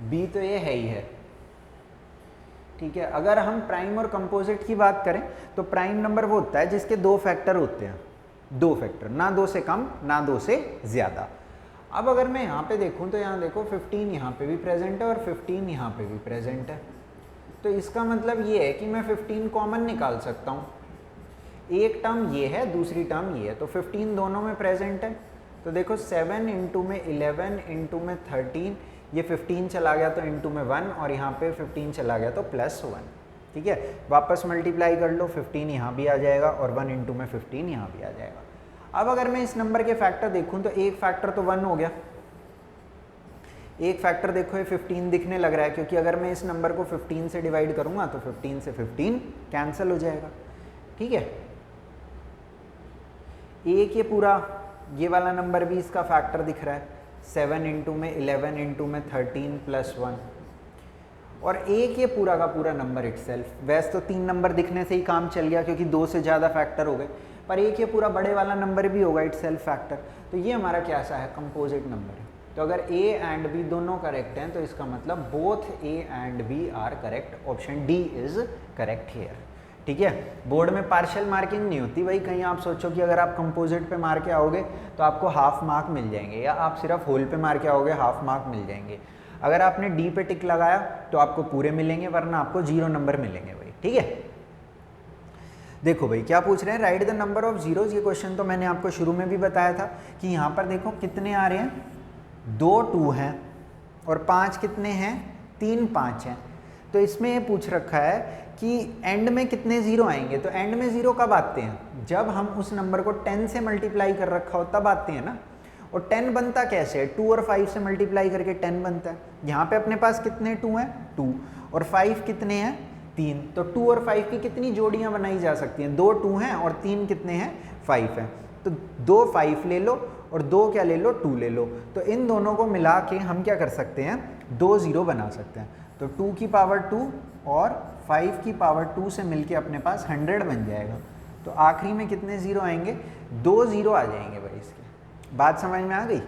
बी तो ये है ही है, ठीक है। अगर हम प्राइम और कंपोजिट की बात करें तो प्राइम नंबर वो होता है जिसके 2 फैक्टर होते हैं, 2 फैक्टर, ना 2 से कम ना 2 से ज़्यादा। अब अगर मैं यहाँ पे देखूँ तो यहाँ देखो 15 यहाँ पे भी प्रेजेंट है और 15 यहाँ पे भी प्रेजेंट है। तो इसका मतलब ये है कि मैं 15 कॉमन निकाल सकता हूँ। एक टर्म ये है, दूसरी टर्म ये है, तो 15 दोनों में प्रेजेंट है। तो देखो 7 इंटू में 11 इंटू में 13, ये 15 चला गया तो इंटू में 1, और यहाँ पे 15 चला गया तो +1, ठीक है। वापस मल्टीप्लाई कर लो, 15 यहाँ भी आ जाएगा और 1 इंटू में 15 यहाँ भी आ जाएगा। अब अगर मैं इस नंबर के फैक्टर देखूँ तो एक फैक्टर तो 1 हो गया, एक फैक्टर देखो ये 15 दिखने लग रहा है, क्योंकि अगर मैं इस नंबर को 15 से डिवाइड करूँगा तो 15 से 15 कैंसिल हो जाएगा, ठीक है। एक ये पूरा ये वाला नंबर भी इसका फैक्टर दिख रहा है, 7 इंटू में 11 इंटू में 13 +1, और एक ये पूरा का पूरा नंबर इटसेल्फ। वैसे तो 3 नंबर दिखने से ही काम चल गया क्योंकि 2 से ज़्यादा फैक्टर हो गए, पर एक ये पूरा बड़े वाला नंबर भी होगा इटसेल्फ फैक्टर। तो ये हमारा क्या सा है, कंपोजिट नंबर है। तो अगर A एंड B दोनों करेक्ट हैं तो इसका मतलब both A and B are correct, option D is correct here, ठीक है। बोर्ड में पार्शियल मार्किंग नहीं होती भाई, कहीं आप सोचो कि अगर आप कंपोजिट पे मार के आओगे तो आपको हाफ मार्क मिल जाएंगे, या आप सिर्फ होल पे मार के आओगे हाफ मार्क मिल जाएंगे। अगर आपने डी पे टिक लगाया तो आपको पूरे मिलेंगे, वरना आपको 0 नंबर मिलेंगे भाई, ठीक है। देखो भाई क्या पूछ रहे हैं, right the number of zeros. ये क्वेश्चन तो मैंने आपको शुरू में भी बताया था कि यहाँ पर देखो कितने आ रहे हैं, 2 2 हैं और 5 कितने हैं, 3 5 हैं। तो इसमें ये पूछ रखा है कि एंड में कितने ज़ीरो आएंगे। तो एंड में ज़ीरो कब आते हैं, जब हम उस नंबर को 10 से मल्टीप्लाई कर रखा हो तब आते हैं ना। और 10 बनता कैसे है, 2 और 5 से मल्टीप्लाई करके 10 बनता है। यहाँ पे अपने पास कितने 2 हैं, 2 और 5 कितने हैं, 3। तो 2 और 5 की कितनी जोड़ियाँ बनाई जा सकती हैं, 2 2 हैं और 3 कितने हैं, 5 हैं। तो 2 5 ले लो और 2 क्या ले लो, 2 ले लो। तो इन दोनों को मिला के हम क्या कर सकते हैं, 2 0 बना सकते हैं। तो 2 की पावर 2 और 5 की पावर 2 से मिलके अपने पास 100 बन जाएगा। तो आखिरी में कितने ज़ीरो आएंगे, 2 0 आ जाएंगे भाई। इसकी बात समझ में आ गई,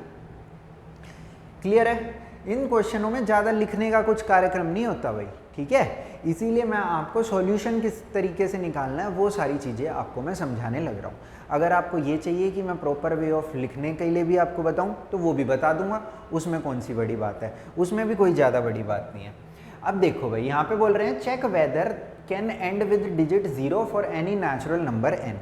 क्लियर है। इन क्वेश्चनों में ज़्यादा लिखने का कुछ कार्यक्रम नहीं होता भाई, ठीक है। इसीलिए मैं आपको सॉल्यूशन किस तरीके से निकालना है वो सारी चीज़ें आपको मैं समझाने लग रहा हूँ। अगर आपको ये चाहिए कि मैं प्रॉपर वे ऑफ लिखने के लिए भी आपको बताऊँ तो वो भी बता दूंगा, उसमें कौन सी बड़ी बात है, उसमें भी कोई ज़्यादा बड़ी बात नहीं है। अब देखो भाई यहाँ पे बोल रहे हैं check whether can end with digit 0 for any natural number n,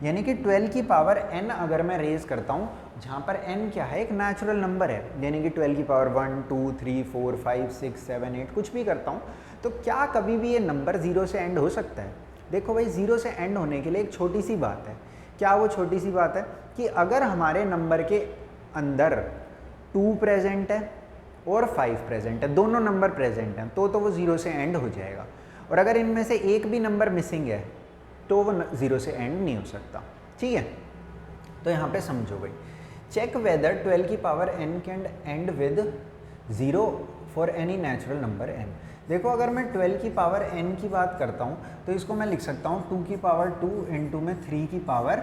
यानी कि 12 की पावर n अगर मैं रेज करता हूँ, जहाँ पर n क्या है, एक नेचुरल नंबर है, यानी कि 12 की पावर 1 2 3 4 5 6 7 8 कुछ भी करता हूँ, तो क्या कभी भी ये नंबर 0 से एंड हो सकता है। देखो भाई 0 से एंड होने के लिए एक छोटी सी बात है। क्या वो छोटी सी बात है कि अगर हमारे नंबर के अंदर 2 प्रेजेंट है और 5 प्रेजेंट है, दोनों नंबर प्रेजेंट हैं, तो वो 0 से एंड हो जाएगा। और अगर इनमें से एक भी नंबर मिसिंग है तो वो 0 से एंड नहीं हो सकता, ठीक है। तो यहाँ पे समझो भाई, चेक वेदर 12 की power n can end with 0 for any natural number n। देखो अगर मैं 12 की पावर n की बात करता हूँ तो इसको मैं लिख सकता हूँ 2 की पावर 2 इंटू में 3 की पावर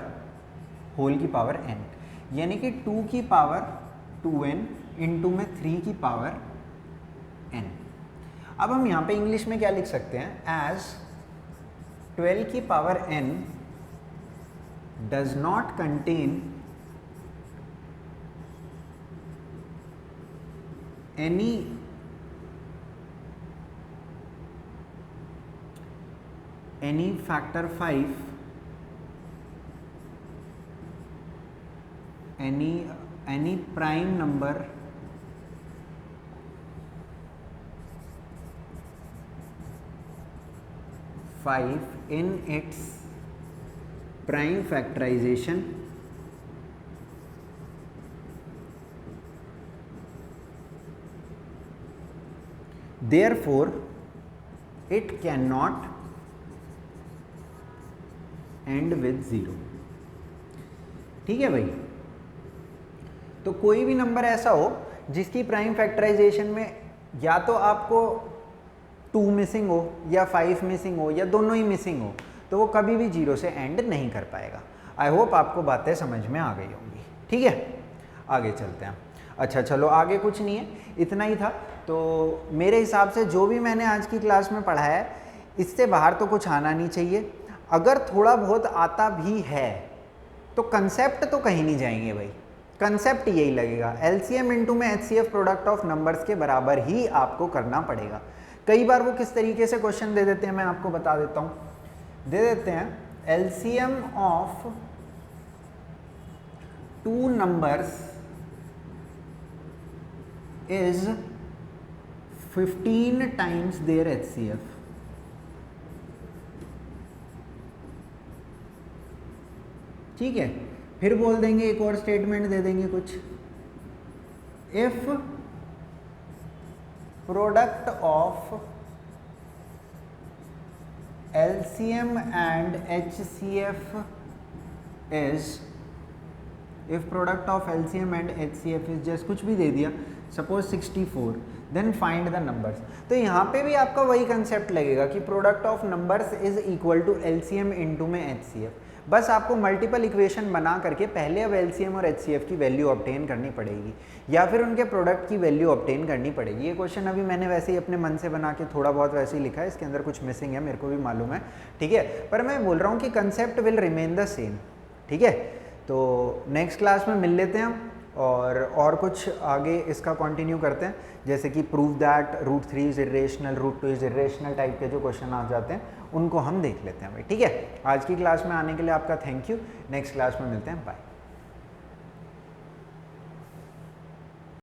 होल की पावर n, यानी कि 2 की पावर 2n इंटू में 3 की पावर n। अब हम यहाँ पे इंग्लिश में क्या लिख सकते हैं, एज 12 की power n does not contain any factor 5, any prime number in its prime factorization, therefore it cannot end with 0। ठीक है भाई, तो कोई भी नंबर ऐसा हो जिसकी प्राइम फैक्टराइजेशन में या तो आपको 2 मिसिंग हो या 5 मिसिंग हो या दोनों ही मिसिंग हो, तो वो कभी भी 0 से एंड नहीं कर पाएगा। आई होप आपको बातें समझ में आ गई होंगी, ठीक है। आगे चलते हैं। अच्छा चलो, आगे कुछ नहीं है, इतना ही था। तो मेरे हिसाब से जो भी मैंने आज की क्लास में पढ़ाया है, इससे बाहर तो कुछ आना नहीं चाहिए। अगर थोड़ा बहुत आता भी है तो कंसेप्ट तो कहीं नहीं जाएंगे भाई, कंसेप्ट यही लगेगा, एलसीएम इनटू में एचसीएफ प्रोडक्ट ऑफ नंबर्स के बराबर ही आपको करना पड़ेगा। कई बार वो किस तरीके से क्वेश्चन दे देते हैं मैं आपको बता देता हूँ। दे देते हैं LCM of 2 numbers is 15 times their HCF. ठीक है, फिर बोल देंगे, एक और स्टेटमेंट दे देंगे कुछ, if product of LCM and HCF is, if product of LCM and HCF is just कुछ भी दे दिया, suppose 64, then find the numbers. तो यहाँ पे भी आपका वही कंसेप्ट लगेगा कि product of numbers is equal to LCM into में एचसीएफ। बस आपको मल्टीपल इक्वेशन बना करके पहले अब एलसीएम और एचसीएफ की वैल्यू ऑब्टेन करनी पड़ेगी या फिर उनके प्रोडक्ट की वैल्यू ऑब्टेन करनी पड़ेगी। ये क्वेश्चन अभी मैंने वैसे ही अपने मन से बना के थोड़ा बहुत वैसे ही लिखा है, इसके अंदर कुछ मिसिंग है, मेरे को भी मालूम है, ठीक है, पर मैं बोल रहा हूँ कि concept will remain the same, ठीक है। तो नेक्स्ट क्लास में मिल लेते हैं हम, और कुछ आगे इसका कंटिन्यू करते हैं, जैसे कि prove that √3 is irrational, √2 is irrational type के जो क्वेश्चन आ जाते हैं उनको हम देख लेते हैं भाई। ठीक है, आज की क्लास में आने के लिए आपका थैंक यू। नेक्स्ट क्लास में मिलते हैं, बाय।